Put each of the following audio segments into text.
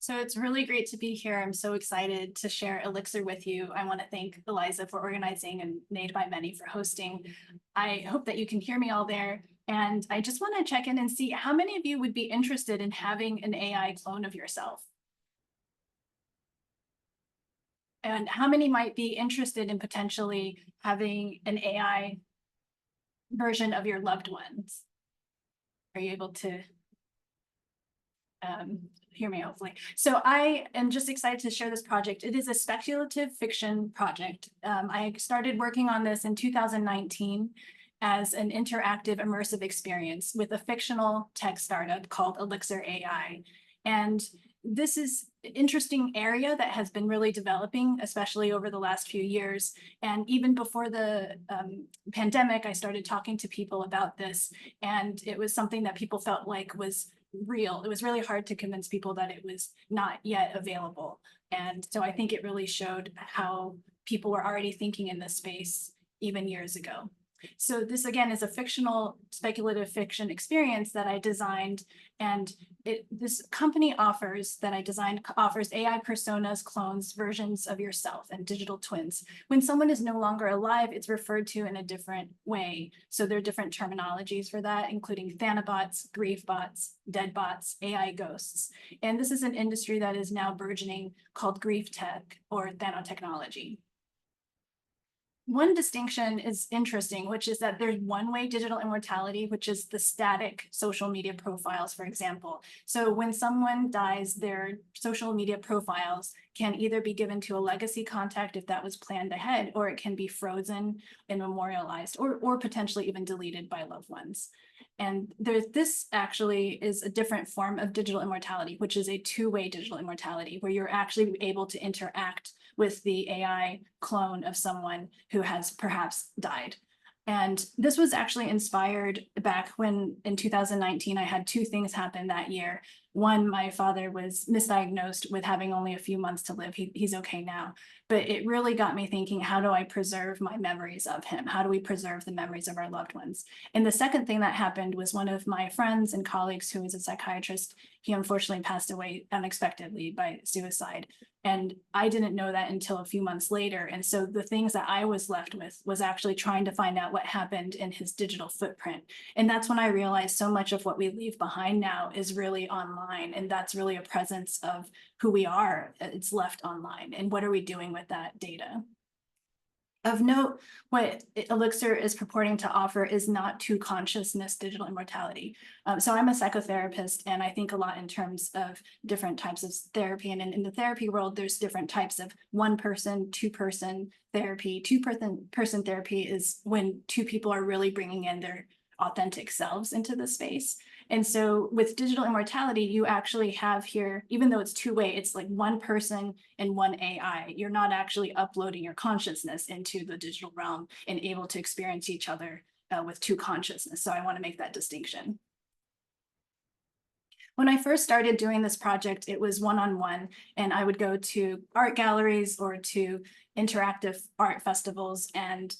So it's really great to be here. I'm so excited to share Elixir with you. I want to thank Eliza for organizing and Made by Many for hosting. I hope that you can hear me all there. And I just want to check in and see how many of you would be interested in having an AI clone of yourself? And how many might be interested in potentially having an AI version of your loved ones? Are you able to hear me, hopefully? So I am just excited to share this project. It is a speculative fiction project. I started working on this in 2019 as an interactive immersive experience with a fictional tech startup called Elixir AI. And this is an interesting area that has been really developing, especially over the last few years. And even before the pandemic, I started talking to people about this, and it was something that people felt like was real. It was really hard to convince people that it was not yet available. And so I think it really showed how people were already thinking in this space even years ago. So this, again, is a fictional speculative fiction experience that I designed, and this company offers AI personas, clones, versions of yourself, and digital twins. When someone is no longer alive, it's referred to in a different way. So there are different terminologies for that, including thanabots, grief bots, dead bots, AI ghosts. And this is an industry that is now burgeoning called grief tech or thanotechnology. One distinction is interesting, which is that there's one-way digital immortality, which is the static social media profiles, for example. So when someone dies, their social media profiles can either be given to a legacy contact if that was planned ahead, or it can be frozen and memorialized, or potentially even deleted by loved ones. And this actually is a different form of digital immortality, which is a two-way digital immortality, where you're actually able to interact with the AI clone of someone who has perhaps died. And this was actually inspired back when in 2019, I had two things happen that year. One, my father was misdiagnosed with having only a few months to live. He's okay now. But it really got me thinking, how do I preserve my memories of him? How do we preserve the memories of our loved ones? And the second thing that happened was one of my friends and colleagues who is a psychiatrist. He unfortunately passed away unexpectedly by suicide. And I didn't know that until a few months later. And so the things that I was left with was actually trying to find out what happened in his digital footprint. And that's when I realized so much of what we leave behind now is really online. And that's really a presence of who we are. It's left online. And what are we doing with that data? Of note, what Elixir is purporting to offer is not to consciousness digital immortality. So I'm a psychotherapist, and I think a lot in terms of different types of therapy. And in the therapy world, there's different types of one-person, two-person therapy. Two-person therapy is when two people are really bringing in their authentic selves into the space. And so with digital immortality, you actually have here, even though it's two-way, it's like one person and one AI. You're not actually uploading your consciousness into the digital realm and able to experience each other with two consciousness. So I want to make that distinction. When I first started doing this project, it was one-on-one, and I would go to art galleries or to interactive art festivals and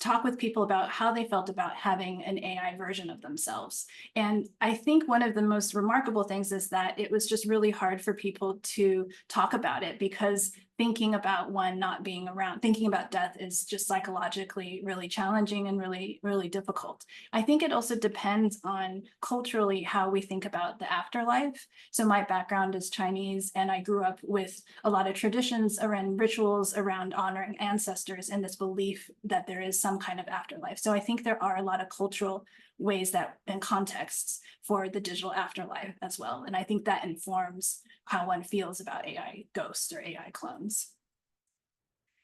talk with people about how they felt about having an AI version of themselves. And I think one of the most remarkable things is that it was just really hard for people to talk about it, because thinking about one not being around, thinking about death is just psychologically really challenging and really, really difficult. I think it also depends on culturally how we think about the afterlife. So my background is Chinese, and I grew up with a lot of traditions around rituals around honoring ancestors and this belief that there is some kind of afterlife. So I think there are a lot of cultural ways that and contexts for the digital afterlife as well. And I think that informs how one feels about AI ghosts or AI clones.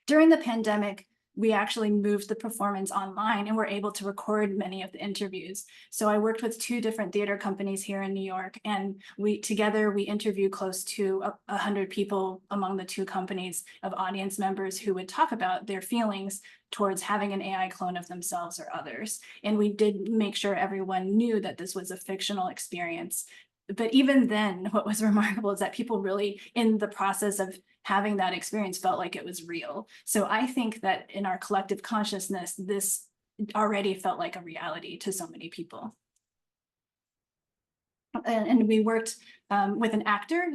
During the pandemic, we actually moved the performance online and were able to record many of the interviews. So I worked with two different theater companies here in New York, and together we interviewed close to 100 people among the two companies of audience members who would talk about their feelings towards having an AI clone of themselves or others. And we did make sure everyone knew that this was a fictional experience. But even then, what was remarkable is that people really, in the process of having that experience, felt like it was real. So I think that in our collective consciousness, this already felt like a reality to so many people. And we worked with an actor,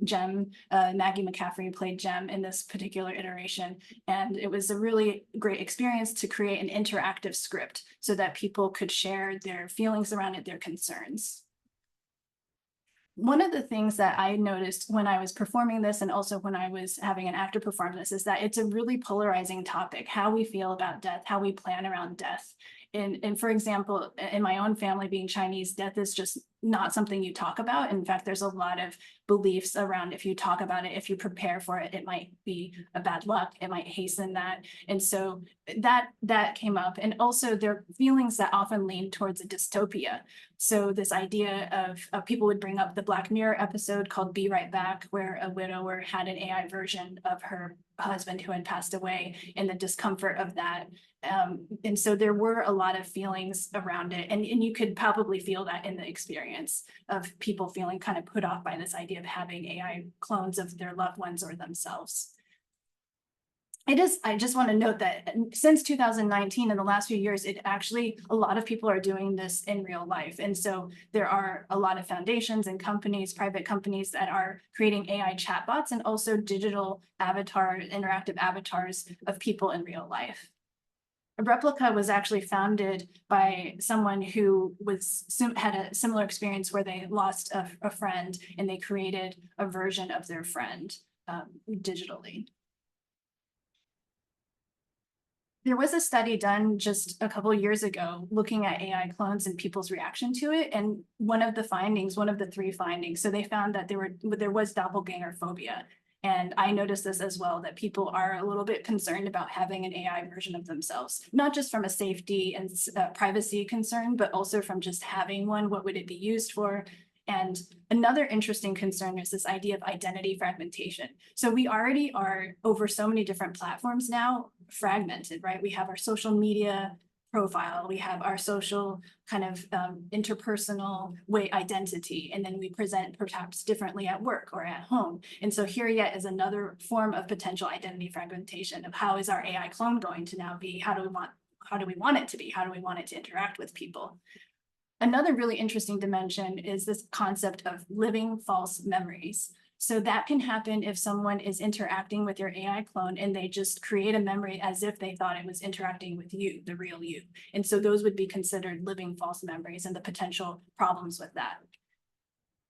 Jem, Maggie McCaffrey played Jem in this particular iteration. And it was a really great experience to create an interactive script so that people could share their feelings around it, their concerns. One of the things that I noticed when I was performing this and also when I was having an actor perform this is that it's a really polarizing topic, how we feel about death, how we plan around death. And for example, in my own family being Chinese, death is just not something you talk about. In fact, there's a lot of beliefs around if you talk about it, if you prepare for it, it might be a bad luck, it might hasten that. And so that came up. And also there are feelings that often lean towards a dystopia. So this idea of people would bring up the Black Mirror episode called Be Right Back, where a widower had an AI version of her husband who had passed away and the discomfort of that. And so there were a lot of feelings around it. And you could probably feel that in the experience of people feeling kind of put off by this idea of having AI clones of their loved ones or themselves. I just want to note that since 2019, in the last few years, a lot of people are doing this in real life. And so there are a lot of foundations and companies, private companies that are creating AI chatbots and also digital avatars, interactive avatars of people in real life. Replica was actually founded by someone who had a similar experience where they lost a friend and they created a version of their friend digitally. There was a study done just a couple of years ago looking at AI clones and people's reaction to it. And one of the 3 findings, so they found that there was doppelganger phobia. And I noticed this as well, that people are a little bit concerned about having an AI version of themselves, not just from a safety and privacy concern, but also from just having one. What would it be used for? And another interesting concern is this idea of identity fragmentation. So we already are over so many different platforms now, fragmented, right? We have our social media profile, we have our social kind of interpersonal way identity, and then we present perhaps differently at work or at home. And so here yet is another form of potential identity fragmentation of how is our AI clone going to now be? How do we want it to be? How do we want it to interact with people? Another really interesting dimension is this concept of living false memories. So that can happen if someone is interacting with your AI clone and they just create a memory as if they thought it was interacting with you, the real you. And so those would be considered living false memories and the potential problems with that.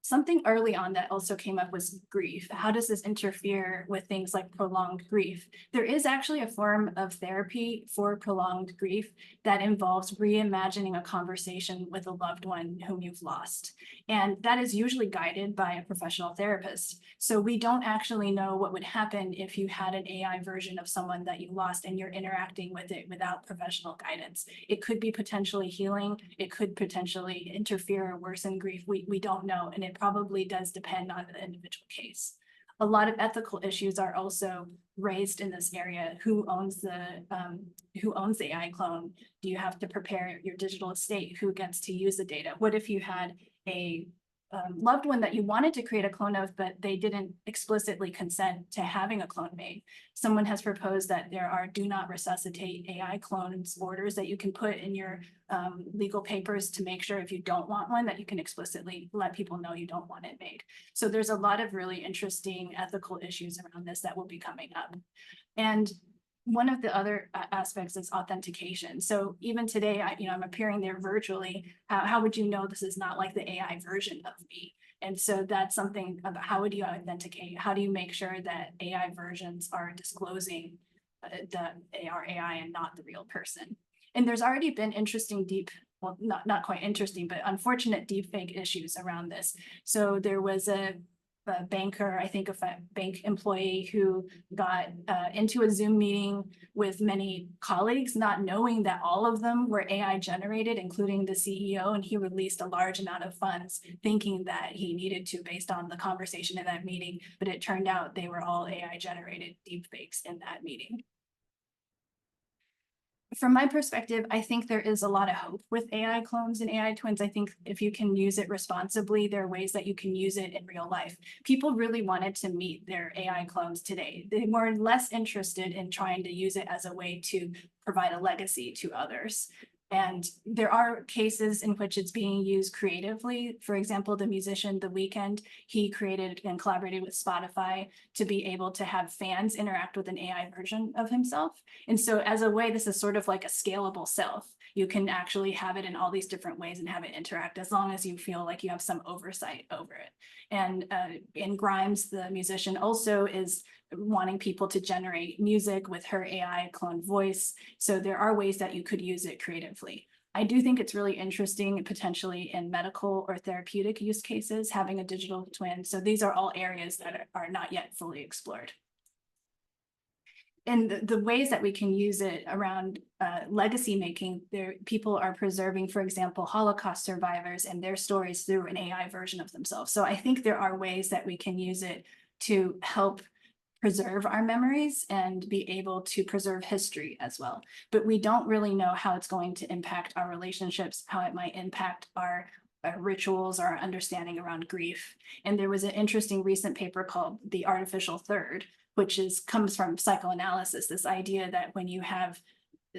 Something early on that also came up was grief. How does this interfere with things like prolonged grief? There is actually a form of therapy for prolonged grief that involves reimagining a conversation with a loved one whom you've lost. And that is usually guided by a professional therapist. So we don't actually know what would happen if you had an AI version of someone that you lost and you're interacting with it without professional guidance. It could be potentially healing. It could potentially interfere or worsen grief. We don't know. And it probably does depend on the individual case. A lot of ethical issues are also raised in this area. Who owns the AI clone? Do you have to prepare your digital estate? Who gets to use the data? What if you had a loved one that you wanted to create a clone of, but they didn't explicitly consent to having a clone made? Someone has proposed that there are do not resuscitate AI clones orders that you can put in your legal papers to make sure if you don't want one, that you can explicitly let people know you don't want it made. So there's a lot of really interesting ethical issues around this that will be coming up. And one of the other aspects is authentication. So even today, I'm appearing there virtually. How would you know this is not like the AI version of me? And so that's something about how would you authenticate? How do you make sure that AI versions are disclosing that they are AI and not the real person? And there's already been interesting well, not quite interesting, but unfortunate deepfake issues around this. So there was a banker, I think a bank employee who got into a Zoom meeting with many colleagues, not knowing that all of them were AI generated, including the CEO, and he released a large amount of funds thinking that he needed to based on the conversation in that meeting, but it turned out they were all AI generated deepfakes in that meeting. From my perspective, I think there is a lot of hope with AI clones and AI twins. I think if you can use it responsibly, there are ways that you can use it in real life. People really wanted to meet their AI clones today. They were less interested in trying to use it as a way to provide a legacy to others. And there are cases in which it's being used creatively. For example, the musician The Weeknd, he created and collaborated with Spotify to be able to have fans interact with an AI version of himself. And so as a way, this is sort of like a scalable self. You can actually have it in all these different ways and have it interact as long as you feel like you have some oversight over it. And Grimes, the musician, also is wanting people to generate music with her AI clone voice. So there are ways that you could use it creatively. I do think it's really interesting, potentially in medical or therapeutic use cases, having a digital twin. So these are all areas that are not yet fully explored. And the ways that we can use it around legacy making, people are preserving, for example, Holocaust survivors and their stories through an AI version of themselves. So I think there are ways that we can use it to help preserve our memories and be able to preserve history as well. But we don't really know how it's going to impact our relationships, how it might impact our rituals, our understanding around grief. And there was an interesting recent paper called The Artificial Third, which comes from psychoanalysis, this idea that when you have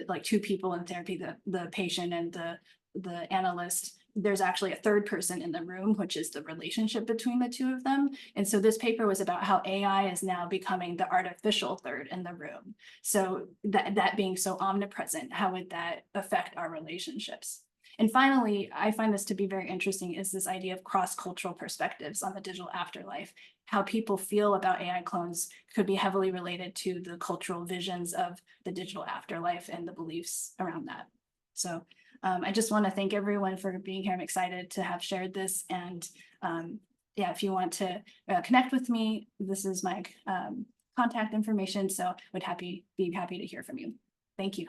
like two people in therapy, the patient and the analyst, there's actually a third person in the room, which is the relationship between the two of them. And so this paper was about how AI is now becoming the artificial third in the room. So that being so omnipresent, how would that affect our relationships? And finally, I find this to be very interesting is this idea of cross-cultural perspectives on the digital afterlife. How people feel about AI clones could be heavily related to the cultural visions of the digital afterlife and the beliefs around that. So I just want to thank everyone for being here. I'm excited to have shared this. And yeah, if you want to connect with me, this is my contact information. So would be happy to hear from you. Thank you.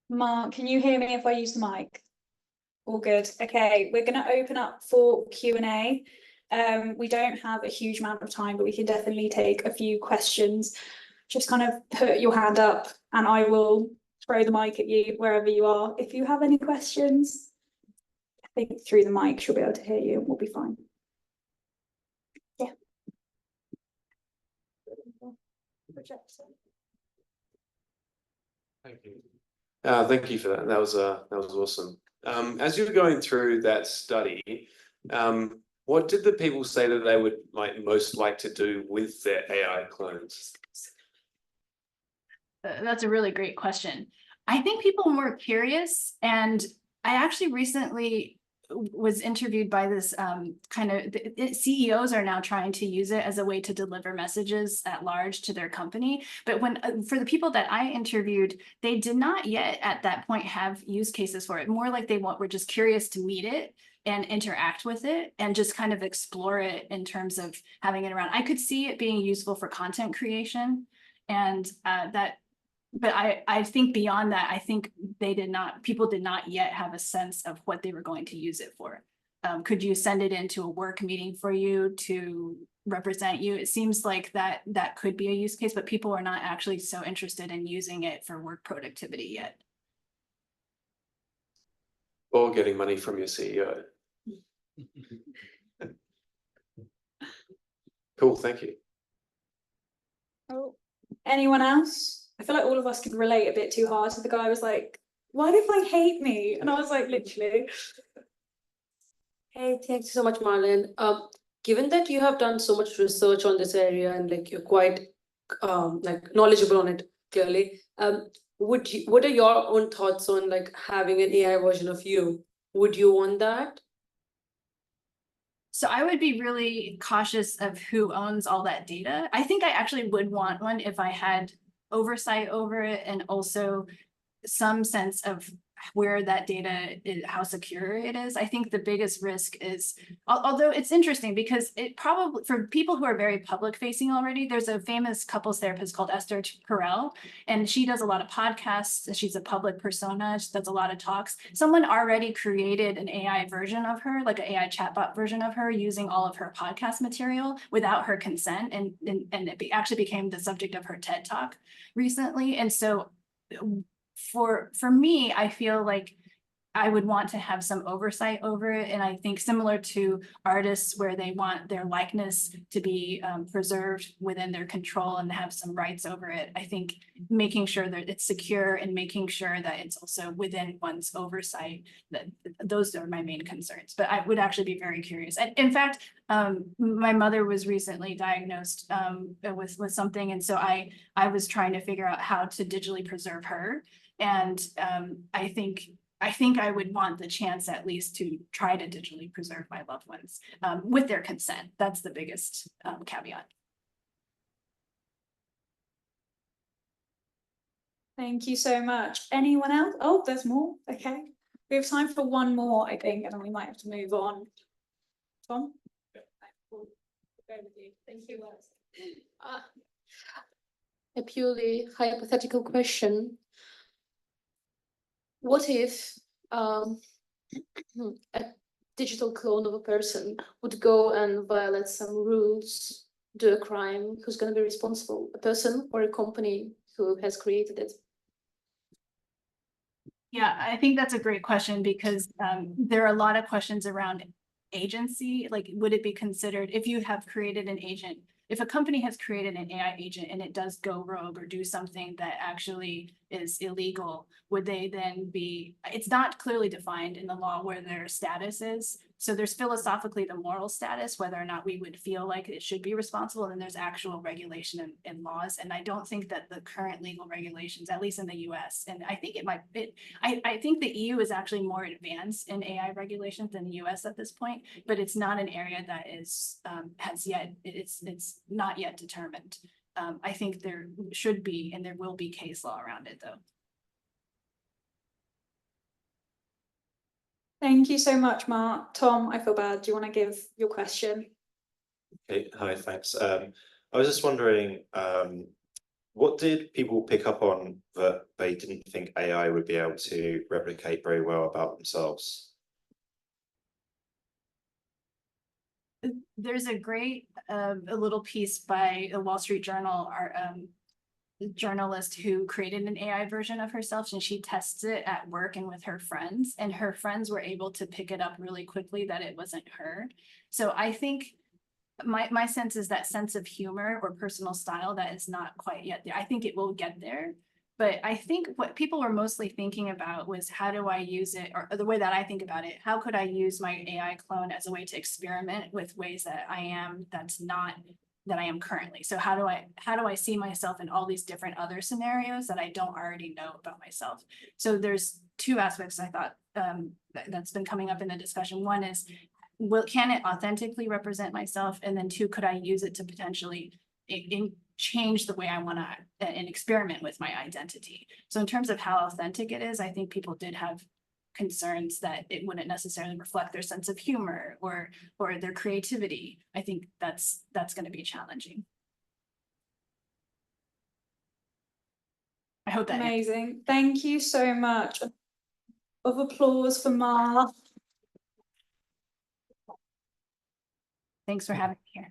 Mark, can you hear me if I use the mic? All good. Okay, we're going to open up for Q&A. We don't have a huge amount of time, but we can definitely take a few questions. Just kind of put your hand up and I will throw the mic at you wherever you are. If you have any questions, I think through the mic she'll be able to hear you and we'll be fine. Yeah. Thank you. Thank you for that. That was awesome. As you were going through that study, what did the people say that they would most like to do with their AI clones? That's a really great question. I think people were curious, and I actually recently was interviewed by this CEOs are now trying to use it as a way to deliver messages at large to their company. But for the people that I interviewed, they did not yet at that point have use cases for it. More like were just curious to meet it and interact with it and just kind of explore it in terms of having it around. I could see it being useful for content creation, and but I think beyond that, I think people did not yet have a sense of what they were going to use it for. Could you send it into a work meeting for you to represent you? It seems like that could be a use case, but people are not actually so interested in using it for work productivity yet. Or getting money from your CEO. Cool, thank you. Oh, anyone else? I feel like all of us could relate a bit too hard to the guy who was like, why do they hate me? And I was like, literally. Hey, thanks so much, Marlynn. Given that you have done so much research on this area and you're quite knowledgeable on it, clearly, what are your own thoughts on having an AI version of you? Would you want that? So I would be really cautious of who owns all that data. I think I actually would want one if I had oversight over it and also some sense of where that data is, how secure it is. I think the biggest risk is, although it's interesting because it probably, for people who are very public facing already, there's a famous couples therapist called Esther Perel, and she does a lot of podcasts. She's a public persona. She does a lot of talks. Someone already created an AI version of her, like an AI chatbot version of her, using all of her podcast material without her consent. And it actually became the subject of her TED Talk recently. And so for me, I feel like I would want to have some oversight over it. And I think similar to artists where they want their likeness to be preserved within their control and have some rights over it. I think making sure that it's secure and making sure that it's also within one's oversight, that those are my main concerns. But I would actually be very curious. And in fact, my mother was recently diagnosed with something. And so I was trying to figure out how to digitally preserve her. And I think I would want the chance at least to try to digitally preserve my loved ones with their consent. That's the biggest caveat. Thank you so much. Anyone else? Oh, there's more. Okay. We have time for one more, I think, and then we might have to move on. Tom? We'll go with you. Thank you. A purely hypothetical question. What if a digital clone of a person would go and violate some rules, do a crime? Who's going to be responsible? A person or a company who has created it? Yeah, I think that's a great question because there are a lot of questions around agency. Like, would it be considered if you have created an agent? If a company has created an AI agent and it does go rogue or do something that actually is illegal, would they then be, it's not clearly defined in the law where their status is. So there's philosophically the moral status, whether or not we would feel like it should be responsible, and there's actual regulation and laws. And I don't think that the current legal regulations, at least in the US, and I think I think the EU is actually more advanced in AI regulations than the US at this point, but it's not an area that is it's not yet determined. I think there should be, and there will be case law around it though. Thank you so much, Mark. Tom, I feel bad. Do you want to give your question? Okay, hi, thanks. I was just wondering, what did people pick up on that they didn't think AI would be able to replicate very well about themselves? There's a great a little piece by a Wall Street Journal, our journalist who created an AI version of herself, and she tests it at work and with her friends, and her friends were able to pick it up really quickly that it wasn't her. So I think my sense is that sense of humor or personal style that is not quite yet there. I think it will get there. But I think what people were mostly thinking about was how do I use it, or the way that I think about it, how could I use my AI clone as a way to experiment with ways that I am, that's not that I am currently. So how do I see myself in all these different other scenarios that I don't already know about myself? So there's two aspects I thought that's been coming up in the discussion. One is, can it authentically represent myself? And then two, could I use it to potentially change the way I want to and experiment with my identity? So in terms of how authentic it is, I think people did have concerns that it wouldn't necessarily reflect their sense of humor or their creativity. I think that's going to be challenging. I hope that amazing. Thank you so much. Of applause for Mar. Thanks for having me here.